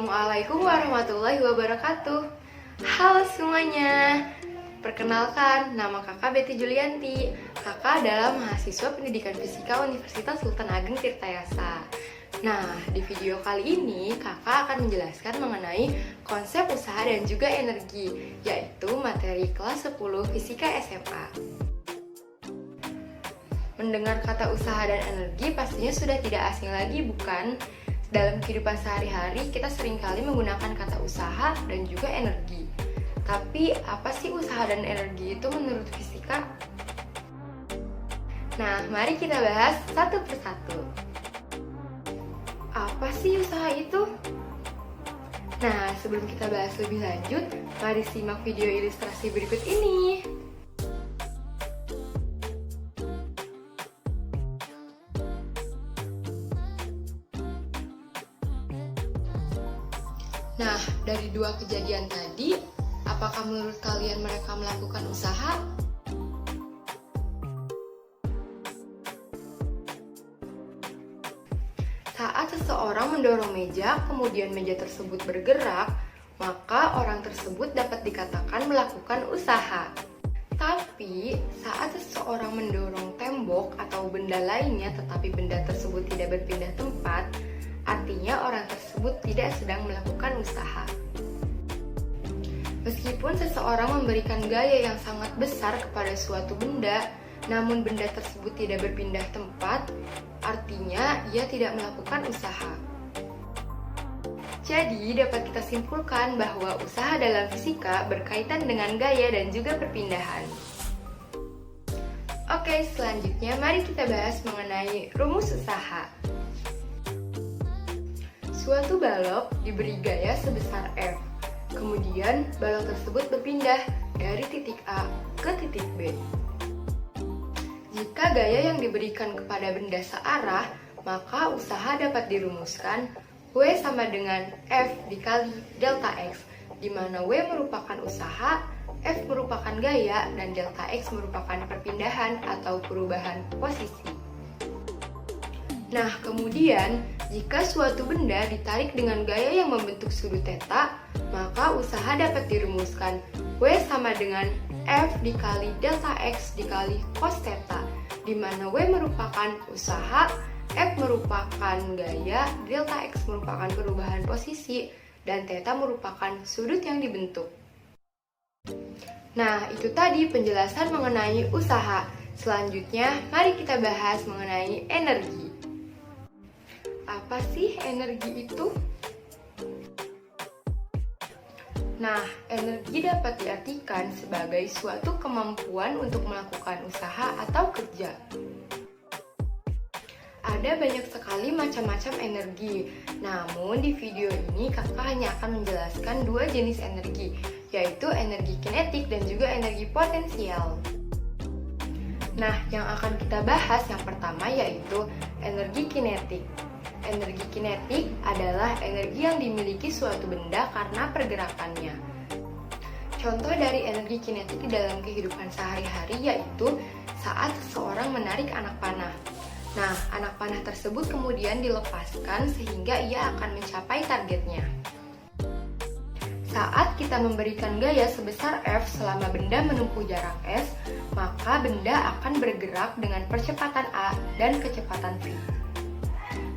Assalamualaikum warahmatullahi wabarakatuh. Halo semuanya. Perkenalkan, nama kakak Betty Julianti. Kakak adalah mahasiswa pendidikan fisika Universitas Sultan Ageng Tirtayasa. Nah, di video kali ini kakak akan menjelaskan mengenai konsep usaha dan juga energi, yaitu materi kelas 10 Fisika SMA. Mendengar kata usaha dan energi pastinya sudah tidak asing lagi, bukan? Dalam kehidupan sehari-hari kita seringkali menggunakan kata usaha dan juga energi. Tapi apa sih usaha dan energi itu menurut fisika? Nah, mari kita bahas satu persatu. Apa sih usaha itu? Nah, sebelum kita bahas lebih lanjut, mari simak video ilustrasi berikut ini. Nah, dari dua kejadian tadi, apakah menurut kalian mereka melakukan usaha? Saat seseorang mendorong meja, kemudian meja tersebut bergerak, maka orang tersebut dapat dikatakan melakukan usaha. Tapi, saat seseorang mendorong tembok atau benda lainnya tetapi benda tersebut tidak berpindah tempat, artinya orang tersebut tidak sedang melakukan usaha. Meskipun seseorang memberikan gaya yang sangat besar kepada suatu benda, namun benda tersebut tidak berpindah tempat, artinya ia tidak melakukan usaha. Jadi, dapat kita simpulkan bahwa usaha dalam fisika berkaitan dengan gaya dan juga perpindahan. Oke, selanjutnya mari kita bahas mengenai rumus usaha. Suatu balok diberi gaya sebesar F. Kemudian, balok tersebut berpindah dari titik A ke titik B. Jika gaya yang diberikan kepada benda searah, maka usaha dapat dirumuskan W sama dengan F dikali delta X, di mana W merupakan usaha, F merupakan gaya, dan delta X merupakan perpindahan atau perubahan posisi. Nah, kemudian, jika suatu benda ditarik dengan gaya yang membentuk sudut theta, maka usaha dapat dirumuskan W sama dengan F dikali delta X dikali cos theta, di mana W merupakan usaha, F merupakan gaya, delta X merupakan perubahan posisi, dan theta merupakan sudut yang dibentuk. Nah, itu tadi penjelasan mengenai usaha. Selanjutnya, mari kita bahas mengenai energi. Apa sih energi itu? Nah, energi dapat diartikan sebagai suatu kemampuan untuk melakukan usaha atau kerja. Ada banyak sekali macam-macam energi, namun di video ini kakak hanya akan menjelaskan dua jenis energi, yaitu energi kinetik dan juga energi potensial. Nah, yang akan kita bahas yang pertama yaitu energi kinetik. Energi kinetik adalah energi yang dimiliki suatu benda karena pergerakannya. Contoh dari energi kinetik di dalam kehidupan sehari-hari yaitu saat seseorang menarik anak panah. Nah, anak panah tersebut kemudian dilepaskan sehingga ia akan mencapai targetnya. Saat kita memberikan gaya sebesar F selama benda menempuh jarak S, maka benda akan bergerak dengan percepatan A dan kecepatan V.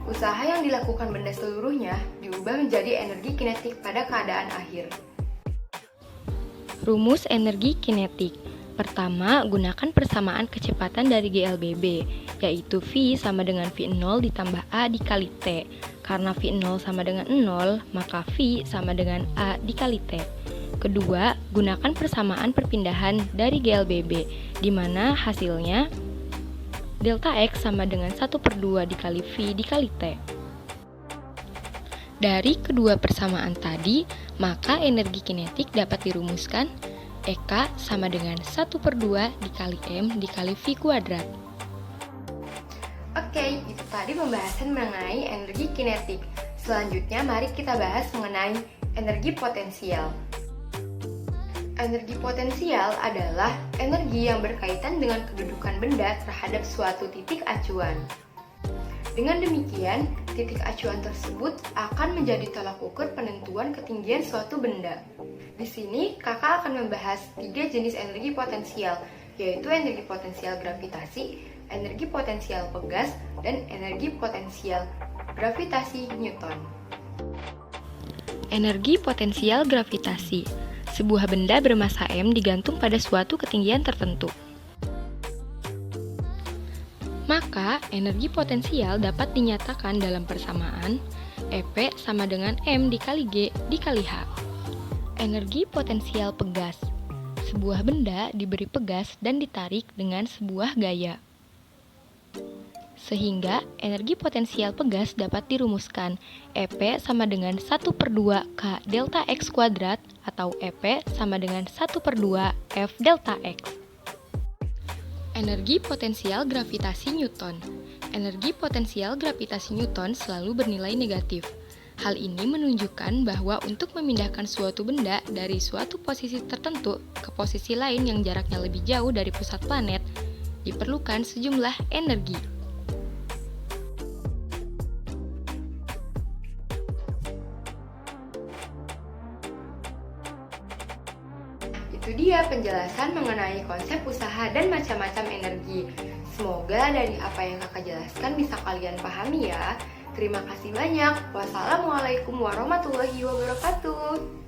Usaha yang dilakukan benda seluruhnya diubah menjadi energi kinetik pada keadaan akhir. Rumus energi kinetik. Pertama, gunakan persamaan kecepatan dari GLBB, yaitu V sama dengan V0 ditambah A dikali T. Karena V0 sama dengan 0, maka V sama dengan A dikali T. Kedua, gunakan persamaan perpindahan dari GLBB, di mana hasilnya delta X sama dengan 1/2 dikali V dikali T. Dari kedua persamaan tadi, maka energi kinetik dapat dirumuskan EK sama dengan 1/2 dikali M dikali V kuadrat. Oke, itu tadi pembahasan mengenai energi kinetik. Selanjutnya mari kita bahas mengenai energi potensial. Energi potensial adalah energi yang berkaitan dengan kedudukan benda terhadap suatu titik acuan. Dengan demikian, titik acuan tersebut akan menjadi tolak ukur penentuan ketinggian suatu benda. Di sini, kakak akan membahas 3 jenis energi potensial, yaitu energi potensial gravitasi, energi potensial pegas, dan energi potensial gravitasi Newton. Energi potensial gravitasi. Sebuah benda bermassa M digantung pada suatu ketinggian tertentu. Maka, energi potensial dapat dinyatakan dalam persamaan EP sama dengan M dikali G dikali H. Energi potensial pegas. Sebuah benda diberi pegas dan ditarik dengan sebuah gaya. Sehingga, energi potensial pegas dapat dirumuskan EP sama dengan 1/2 K delta X kuadrat atau EP sama dengan 1/2 F delta X. Energi potensial gravitasi Newton. Energi potensial gravitasi Newton selalu bernilai negatif. Hal ini menunjukkan bahwa untuk memindahkan suatu benda dari suatu posisi tertentu ke posisi lain yang jaraknya lebih jauh dari pusat planet, diperlukan sejumlah energi. Itu dia penjelasan mengenai konsep usaha dan macam-macam energi. Semoga dari apa yang kakak jelaskan bisa kalian pahami ya. Terima kasih banyak. Wassalamualaikum warahmatullahi wabarakatuh.